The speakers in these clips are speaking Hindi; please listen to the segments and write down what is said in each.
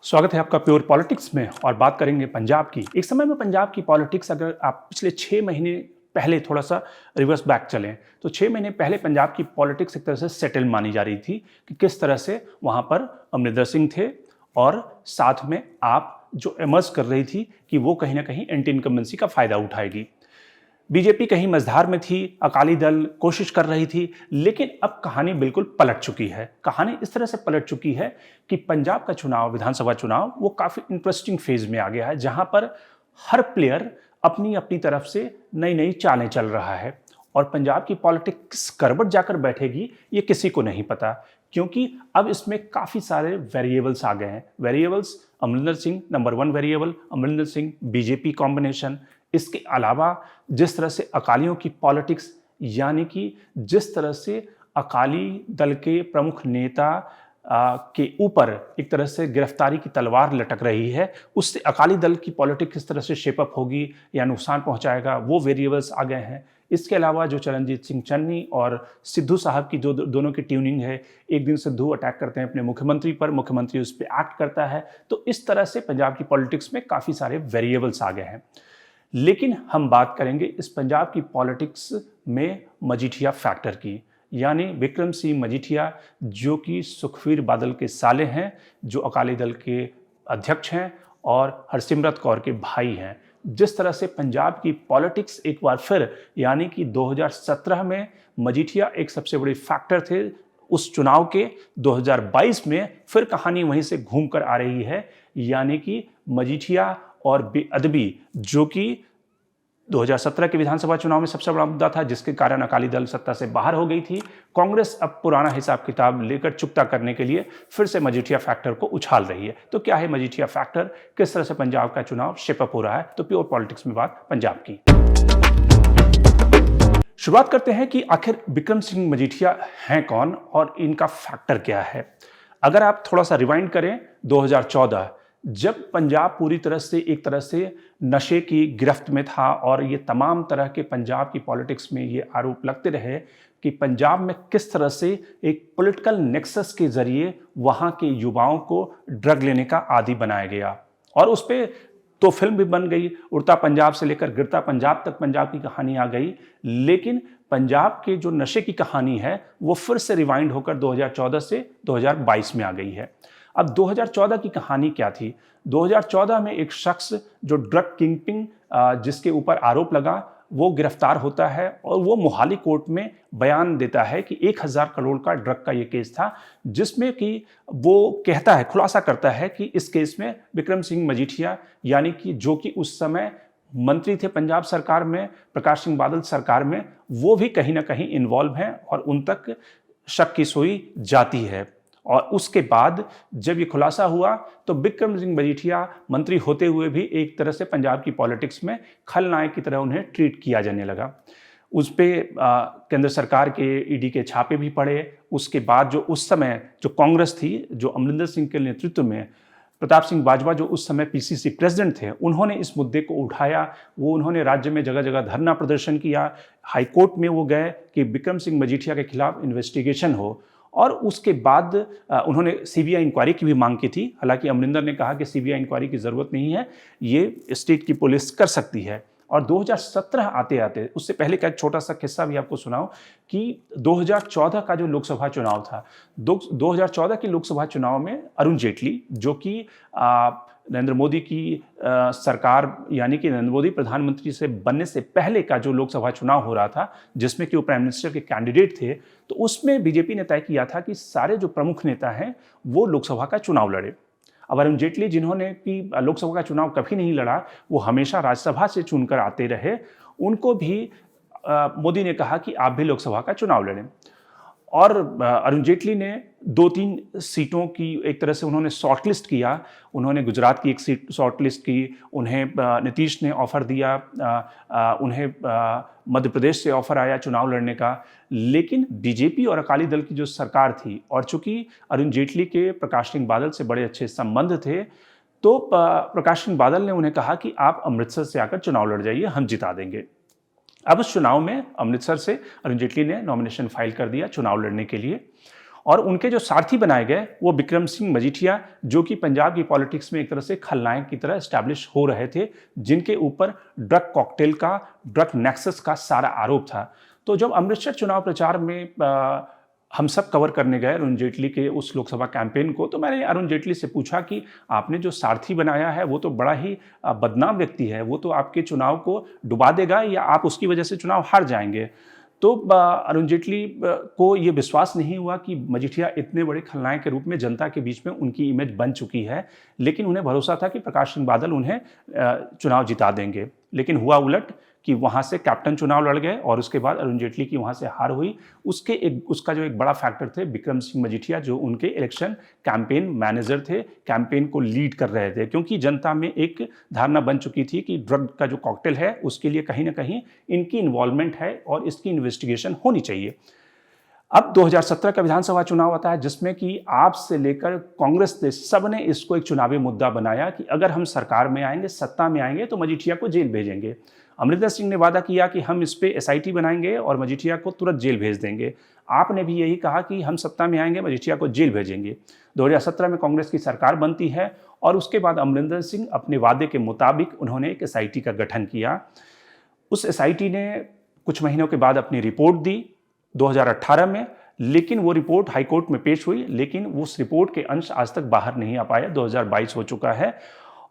स्वागत है आपका प्योर पॉलिटिक्स में और बात करेंगे पंजाब की। एक समय में पंजाब की पॉलिटिक्स, अगर आप पिछले 6 महीने पहले थोड़ा सा रिवर्स बैक चलें तो 6 महीने पहले पंजाब की पॉलिटिक्स एक तरह से सेटल मानी जा रही थी कि किस तरह से वहाँ पर अमरिंदर सिंह थे और साथ में आप जो इमर्ज कर रही थी कि वो कहीं ना कहीं एंटी इनकम्बेंसी का फ़ायदा उठाएगी। बीजेपी कहीं मझधार में थी, अकाली दल कोशिश कर रही थी, लेकिन अब कहानी बिल्कुल पलट चुकी है। कहानी इस तरह से पलट चुकी है कि पंजाब का चुनाव, विधानसभा चुनाव, वो काफ़ी इंटरेस्टिंग फेज में आ गया है, जहां पर हर प्लेयर अपनी अपनी तरफ से नई नई चालें चल रहा है। और पंजाब की पॉलिटिक्स करवट जाकर बैठेगी ये किसी को नहीं पता, क्योंकि अब इसमें काफ़ी सारे वेरिएबल्स आ गए हैं। Variables Amarinder Singh number 1 variable, Amarinder Singh BJP combination. इसके अलावा जिस तरह से अकालियों की पॉलिटिक्स, यानी कि जिस तरह से अकाली दल के प्रमुख नेता के ऊपर एक तरह से गिरफ्तारी की तलवार लटक रही है, उससे अकाली दल की पॉलिटिक्स किस तरह से शेपअप होगी या नुकसान पहुंचाएगा, वो वेरिएबल्स आ गए हैं। इसके अलावा जो चरणजीत सिंह चन्नी और सिद्धू साहब की जो दोनों की ट्यूनिंग है, एक दिन सिद्धू अटैक करते हैं अपने मुख्यमंत्री पर, मुख्यमंत्री उस पर एक्ट करता है, तो इस तरह से पंजाब की पॉलिटिक्स में काफ़ी सारे वेरिएबल्स आ गए हैं। लेकिन हम बात करेंगे इस पंजाब की पॉलिटिक्स में मजीठिया फैक्टर की, यानी विक्रम सिंह मजीठिया, जो कि सुखबीर बादल के साले हैं, जो अकाली दल के अध्यक्ष हैं और हरसिमरत कौर के भाई हैं। जिस तरह से पंजाब की पॉलिटिक्स एक बार फिर, यानी कि 2017 में मजीठिया एक सबसे बड़े फैक्टर थे उस चुनाव के, 2022 में फिर कहानी वहीं से घूम कर आ रही है, यानी कि मजीठिया और बेअदबी, जो कि 2017 के विधानसभा चुनाव में सबसे बड़ा मुद्दा था, जिसके कारण अकाली दल सत्ता से बाहर हो गई थी। कांग्रेस अब पुराना हिसाब किताब लेकर चुकता करने के लिए फिर से मजीठिया फैक्टर को उछाल रही है। तो क्या है मजीठिया फैक्टर, किस तरह से पंजाब का चुनाव शेपअप हो रहा है? तो प्योर पॉलिटिक्स में बात पंजाब की। शुरुआत करते हैं कि आखिर विक्रम सिंह मजीठिया हैं कौन और इनका फैक्टर क्या है। अगर आप थोड़ा सा रिवाइंड करें, 2014 जब पंजाब पूरी तरह से नशे की गिरफ्त में था और ये तमाम तरह के पंजाब की पॉलिटिक्स में ये आरोप लगते रहे कि पंजाब में किस तरह से एक पॉलिटिकल नेक्सस के जरिए वहाँ के युवाओं को ड्रग लेने का आदी बनाया गया। और उस पर तो फिल्म भी बन गई, उड़ता पंजाब से लेकर गिरता पंजाब तक पंजाब की कहानी आ गई। लेकिन पंजाब के जो नशे की कहानी है वो फिर से रिवाइंड होकर 2014 से 2022 में आ गई है। अब 2014 की कहानी क्या थी? 2014 में एक शख्स जो ड्रग किंगपिन, जिसके ऊपर आरोप लगा, वो गिरफ्तार होता है और वो मोहाली कोर्ट में बयान देता है कि 1000 करोड़ का ड्रग का ये केस था, जिसमें कि वो कहता है, खुलासा करता है कि इस केस में विक्रम सिंह मजीठिया, यानी कि जो कि उस समय मंत्री थे पंजाब सरकार में, प्रकाश सिंह बादल सरकार में, वो भी कहीं ना कहीं इन्वॉल्व हैं और उन तक शक की सुई जाती है। और उसके बाद जब ये खुलासा हुआ तो विक्रम सिंह मजीठिया मंत्री होते हुए भी एक तरह से पंजाब की पॉलिटिक्स में खलनायक की तरह उन्हें ट्रीट किया जाने लगा। उस पर केंद्र सरकार के ईडी के छापे भी पड़े। उसके बाद जो उस समय जो कांग्रेस थी, जो अमरिंदर सिंह के नेतृत्व में, प्रताप सिंह बाजवा जो उस समय पीसीसी प्रेसिडेंट थे, उन्होंने इस मुद्दे को उठाया। उन्होंने राज्य में जगह जगह धरना प्रदर्शन किया, हाईकोर्ट में वो गए कि विक्रम सिंह मजीठिया के खिलाफ इन्वेस्टिगेशन हो। और उसके बाद उन्होंने सीबीआई इंक्वायरी की भी मांग की थी। हालांकि अमरिंदर ने कहा कि सीबीआई इंक्वायरी की ज़रूरत नहीं है, ये स्टेट की पुलिस कर सकती है। और 2017 आते आते, उससे पहले का एक छोटा सा किस्सा भी आपको सुनाऊं कि 2014 का जो लोकसभा चुनाव था, 2014 के लोकसभा चुनाव में अरुण जेटली, जो कि नरेंद्र मोदी की सरकार, यानी कि नरेंद्र मोदी प्रधानमंत्री से बनने से पहले का जो लोकसभा चुनाव हो रहा था, जिसमें कि वो प्राइम मिनिस्टर के कैंडिडेट थे, तो उसमें बीजेपी ने तय किया था कि सारे जो प्रमुख नेता हैं वो लोकसभा का चुनाव लड़े। अब अरुण जेटली, जिन्होंने कि लोकसभा का चुनाव कभी नहीं लड़ा, वो हमेशा राज्यसभा से चुनकर आते रहे, उनको भी मोदी ने कहा कि आप भी लोकसभा का चुनाव लड़ें। और अरुण जेटली ने 2-3 सीटों की एक तरह से उन्होंने शॉर्टलिस्ट किया। उन्होंने गुजरात की एक सीट शॉर्टलिस्ट की, उन्हें नीतीश ने ऑफ़र दिया, उन्हें मध्य प्रदेश से ऑफ़र आया चुनाव लड़ने का। लेकिन बीजेपी और अकाली दल की जो सरकार थी, और चूंकि अरुण जेटली के प्रकाश सिंह बादल से बड़े अच्छे संबंध थे, तो प्रकाश सिंह बादल ने उन्हें कहा कि आप अमृतसर से आकर चुनाव लड़ जाइए, हम जिता देंगे। अब उस चुनाव में अमृतसर से अरुण जेटली ने नॉमिनेशन फाइल कर दिया चुनाव लड़ने के लिए। और उनके जो सारथी बनाए गए वो बिक्रम सिंह मजीठिया, जो कि पंजाब की पॉलिटिक्स में एक तरह से खलनायक की तरह एस्टैब्लिश हो रहे थे, जिनके ऊपर ड्रग कॉकटेल का, ड्रग नेक्सस का सारा आरोप था। तो जब अमृतसर चुनाव प्रचार में हम सब कवर करने गए अरुण जेटली के उस लोकसभा कैंपेन को, तो मैंने अरुण जेटली से पूछा कि आपने जो सारथी बनाया है वो तो बड़ा ही बदनाम व्यक्ति है, वो तो आपके चुनाव को डुबा देगा या आप उसकी वजह से चुनाव हार जाएंगे। तो अरुण जेटली को ये विश्वास नहीं हुआ कि मजीठिया इतने बड़े खलनायक के रूप में जनता के बीच में उनकी इमेज बन चुकी है, लेकिन उन्हें भरोसा था कि प्रकाश सिंह बादल उन्हें चुनाव जिता देंगे। लेकिन हुआ उलट कि वहाँ से कैप्टन चुनाव लड़ गए और उसके बाद अरुण जेटली की वहाँ से हार हुई। उसका जो एक बड़ा फैक्टर थे बिक्रम सिंह मजीठिया, जो उनके इलेक्शन कैंपेन मैनेजर थे, कैंपेन को लीड कर रहे थे, क्योंकि जनता में एक धारणा बन चुकी थी कि ड्रग का जो कॉकटेल है उसके लिए कहीं ना कहीं इनकी इन्वॉल्वमेंट है और इसकी इन्वेस्टिगेशन होनी चाहिए। अब 2017 का विधानसभा चुनाव आता है, जिसमें कि आप से लेकर कांग्रेस ने सबने इसको एक चुनावी मुद्दा बनाया कि अगर हम सरकार में आएंगे, सत्ता में आएंगे, तो मजीठिया को जेल भेजेंगे। अमरिंदर सिंह ने वादा किया कि हम इस पे एसआईटी बनाएंगे और मजीठिया को तुरंत जेल भेज देंगे। आपने भी यही कहा कि हम सत्ता में आएंगे, मजीठिया को जेल भेजेंगे। 2017 में कांग्रेस की सरकार बनती है और उसके बाद अमरिंदर सिंह अपने वादे के मुताबिक उन्होंने एक एसआईटी का गठन किया। उस एसआईटी ने कुछ महीनों के बाद अपनी रिपोर्ट दी 2018 में, लेकिन वो रिपोर्ट हाईकोर्ट में पेश हुई, लेकिन उस रिपोर्ट के अंश आज तक बाहर नहीं आ पाए। 2022 हो चुका है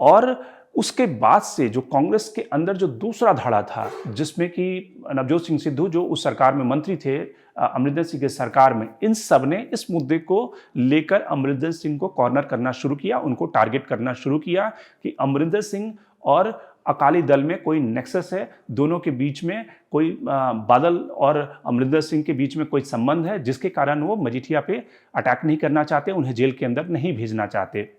और उसके बाद से जो कांग्रेस के अंदर जो दूसरा धाड़ा था, जिसमें कि नवजोत सिंह सिद्धू जो उस सरकार में मंत्री थे, अमरिंदर सिंह की सरकार में, इन सब ने इस मुद्दे को लेकर अमरिंदर सिंह को कॉर्नर करना शुरू किया, उनको टारगेट करना शुरू किया कि अमरिंदर सिंह और अकाली दल में कोई नेक्सस है, दोनों के बीच में कोई बादल और अमरिंदर सिंह के बीच में कोई संबंध है, जिसके कारण वो मजीठिया पे अटैक नहीं करना चाहते, उन्हें जेल के अंदर नहीं भेजना चाहते।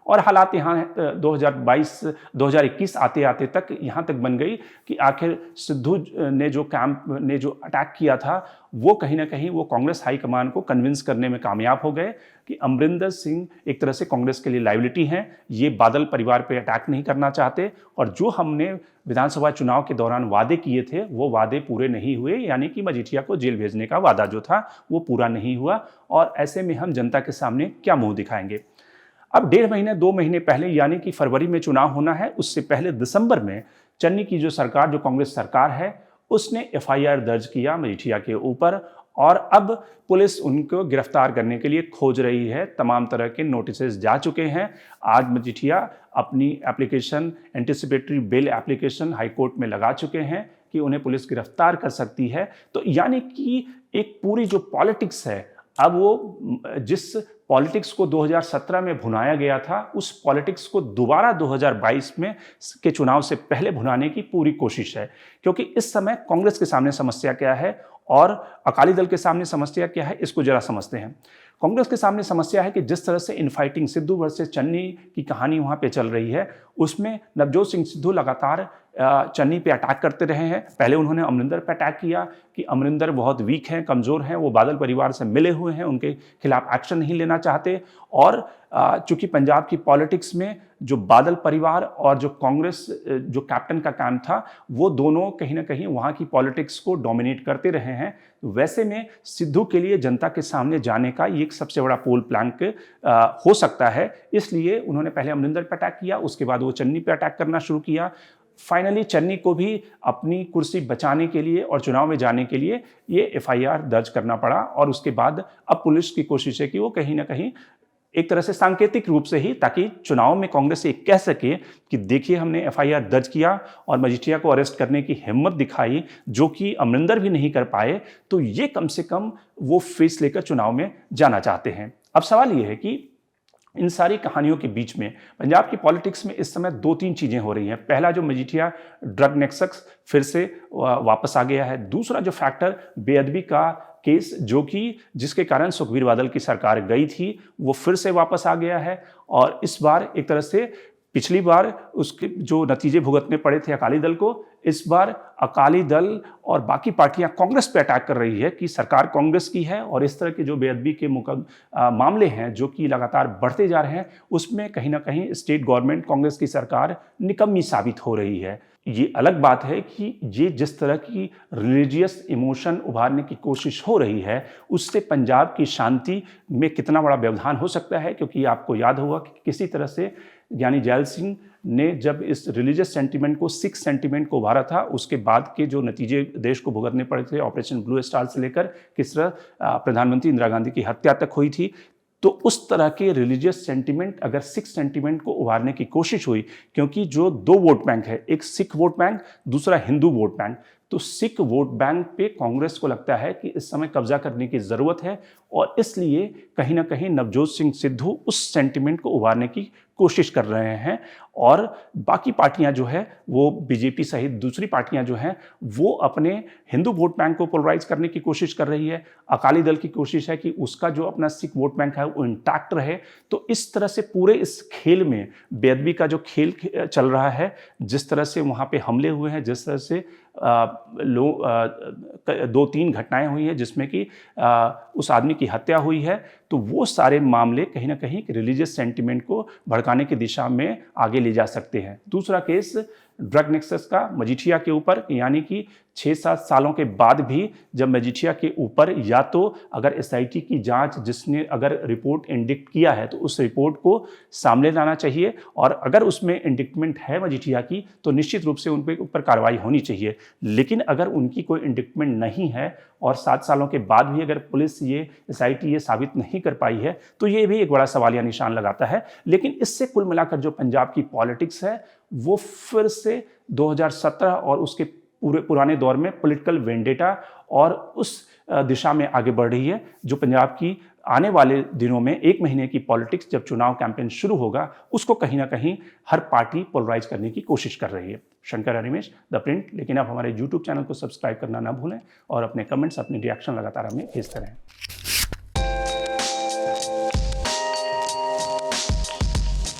और हालात यहाँ 2021 आते आते तक यहाँ तक बन गई कि आखिर सिद्धू ने जो अटैक किया था, वो कहीं ना कहीं वो कांग्रेस हाईकमान को कन्विंस करने में कामयाब हो गए कि अमरिंदर सिंह एक तरह से कांग्रेस के लिए लायबिलिटी हैं, ये बादल परिवार पे अटैक नहीं करना चाहते, और जो हमने विधानसभा चुनाव के दौरान वादे किए थे वो वादे पूरे नहीं हुए, यानी कि मजीठिया को जेल भेजने का वादा जो था वो पूरा नहीं हुआ। और ऐसे में हम जनता के सामने क्या मुंह दिखाएंगे। अब 1.5 महीने 2 महीने पहले, यानी कि फरवरी में चुनाव होना है, उससे पहले दिसंबर में चन्नी की जो सरकार, जो कांग्रेस सरकार है, उसने एफआईआर दर्ज किया मजीठिया के ऊपर और अब पुलिस उनको गिरफ्तार करने के लिए खोज रही है। तमाम तरह के नोटिसेस जा चुके हैं। आज मजीठिया अपनी application, anticipatory bail application high court में लगा चुके हैं कि उन्हें पुलिस गिरफ्तार कर सकती है। तो यानी कि एक पूरी जो पॉलिटिक्स है, अब वो जिस पॉलिटिक्स को 2017 में भुनाया गया था, उस पॉलिटिक्स को दोबारा 2022 में के चुनाव से पहले भुनाने की पूरी कोशिश है। क्योंकि इस समय कांग्रेस के सामने समस्या क्या है और अकाली दल के सामने समस्या क्या है, इसको जरा समझते हैं। कांग्रेस के सामने समस्या है कि जिस तरह से इनफाइटिंग सिद्धू वर्सेस चन्नी की कहानी वहां पे चल रही है, उसमें नवजोत सिंह सिद्धू लगातार चन्नी पे अटैक करते रहे हैं। पहले उन्होंने अमरिंदर पे अटैक किया कि अमरिंदर बहुत वीक हैं, कमज़ोर हैं, वो बादल परिवार से मिले हुए हैं, उनके खिलाफ एक्शन नहीं लेना चाहते। और चूंकि पंजाब की पॉलिटिक्स में जो बादल परिवार और जो कांग्रेस जो कैप्टन का काम था, वो दोनों कहीं ना कहीं वहाँ की पॉलिटिक्स को डोमिनेट करते रहे हैं। वैसे में सिद्धू के लिए जनता के सामने जाने का ये एक सबसे बड़ा पोल प्लैंक हो सकता है। इसलिए उन्होंने पहले अमरिंदर पे अटैक किया, उसके बाद वो चन्नी पे अटैक करना शुरू किया। फाइनली चन्नी को भी अपनी कुर्सी बचाने के लिए और चुनाव में जाने के लिए ये एफआईआर दर्ज करना पड़ा। और उसके बाद अब पुलिस की कोशिश है कि वो कहीं ना कहीं एक तरह से सांकेतिक रूप से ही, ताकि चुनाव में कांग्रेस ये कह सके कि देखिए हमने एफआईआर दर्ज किया और मजीठिया को अरेस्ट करने की हिम्मत दिखाई, जो कि अमरिंदर भी नहीं कर पाए, तो ये कम से कम वो फेस लेकर चुनाव में जाना चाहते हैं। अब सवाल ये है कि इन सारी कहानियों के बीच में पंजाब की पॉलिटिक्स में इस समय 2-3 चीज़ें हो रही हैं। पहला, जो मजीठिया ड्रग नेक्सस फिर से वापस आ गया है। दूसरा जो फैक्टर, बेअदबी का केस, जो कि जिसके कारण सुखबीर बादल की सरकार गई थी, वो फिर से वापस आ गया है। और इस बार एक तरह से पिछली बार उसके जो नतीजे भुगतने पड़े थे अकाली दल को, इस बार अकाली दल और बाकी पार्टियां कांग्रेस पे अटैक कर रही है कि सरकार कांग्रेस की है। और इस तरह के जो बेअदबी के मामले हैं जो कि लगातार बढ़ते जा रहे हैं, उसमें कहीं ना कहीं स्टेट गवर्नमेंट, कांग्रेस की सरकार निकम्मी साबित हो रही है। ये अलग बात है कि ये जिस तरह की रिलीजियस इमोशन उभारने की कोशिश हो रही है, उससे पंजाब की शांति में कितना बड़ा व्यवधान हो सकता है, क्योंकि आपको याद होगा कि किसी तरह से ज्ञानी जैल सिंह ने जब इस रिलीजियस सेंटिमेंट को, सिख सेंटिमेंट को उभारा था, उसके बाद के जो नतीजे देश को भुगतने पड़े थे, ऑपरेशन ब्लू स्टार से लेकर किस तरह प्रधानमंत्री इंदिरा गांधी की हत्या तक हुई थी, तो उस तरह के रिलीजियस सेंटिमेंट, अगर सिख सेंटिमेंट को उभारने की कोशिश हुई, क्योंकि जो दो वोट बैंक है, एक सिख वोट बैंक, दूसरा हिंदू वोट बैंक, तो सिख वोट बैंक पे कांग्रेस को लगता है कि इस समय कब्जा करने की जरूरत है, और इसलिए कहीं ना कहीं नवजोत सिंह सिद्धू उस सेंटिमेंट को उभारने की कोशिश कर रहे हैं। और बाकी पार्टियां जो है, वो बीजेपी सहित दूसरी पार्टियां जो हैं, वो अपने हिंदू वोट बैंक को पोलराइज करने की कोशिश कर रही है। अकाली दल की कोशिश है कि उसका जो अपना सिख वोट बैंक है वो इंटैक्ट रहे। तो इस तरह से पूरे इस खेल में बेअदबी का जो खेल चल रहा है, जिस तरह से वहाँ पे हमले हुए हैं, जिस तरह से 2-3 घटनाएं हुई हैं जिसमें कि उस आदमी की हत्या हुई है, तो वो सारे मामले कहीं ना कहीं रिलीजियस सेंटिमेंट को भड़काने की दिशा में आगे ले जा सकते हैं। दूसरा केस ड्रग नेक्सस का मजीठिया के ऊपर, यानी कि 6-7 सालों के बाद भी जब मजीठिया के ऊपर या तो अगर एसआईटी की जांच जिसने अगर रिपोर्ट इंडिक्ट किया है तो उस रिपोर्ट को सामने लाना चाहिए, और अगर उसमें इंडिक्टमेंट है मजीठिया की तो निश्चित रूप से उन पे ऊपर कार्रवाई होनी चाहिए। लेकिन अगर उनकी कोई इंडिक्टमेंट नहीं है और 7 सालों के बाद भी अगर पुलिस ये एसआईटी ये साबित नहीं कर पाई है, तो ये भी एक बड़ा सवालिया निशान लगाता है। लेकिन इससे कुल मिलाकर जो पंजाब की पॉलिटिक्स है वो फिर से 2017 और उसके पुराने दौर में पॉलिटिकल वेंडेटा और उस दिशा में आगे बढ़ रही है, जो पंजाब की आने वाले दिनों में 1 महीने की पॉलिटिक्स, जब चुनाव कैंपेन शुरू होगा, उसको कहीं ना कहीं हर पार्टी पोलराइज करने की कोशिश कर रही है। Shankar Animesh, the print. लेकिन आप हमारे YouTube चैनल को सब्सक्राइब करना ना भूलें और अपने कमेंट्स, अपने रिएक्शन लगातार हमें भेजते रहें।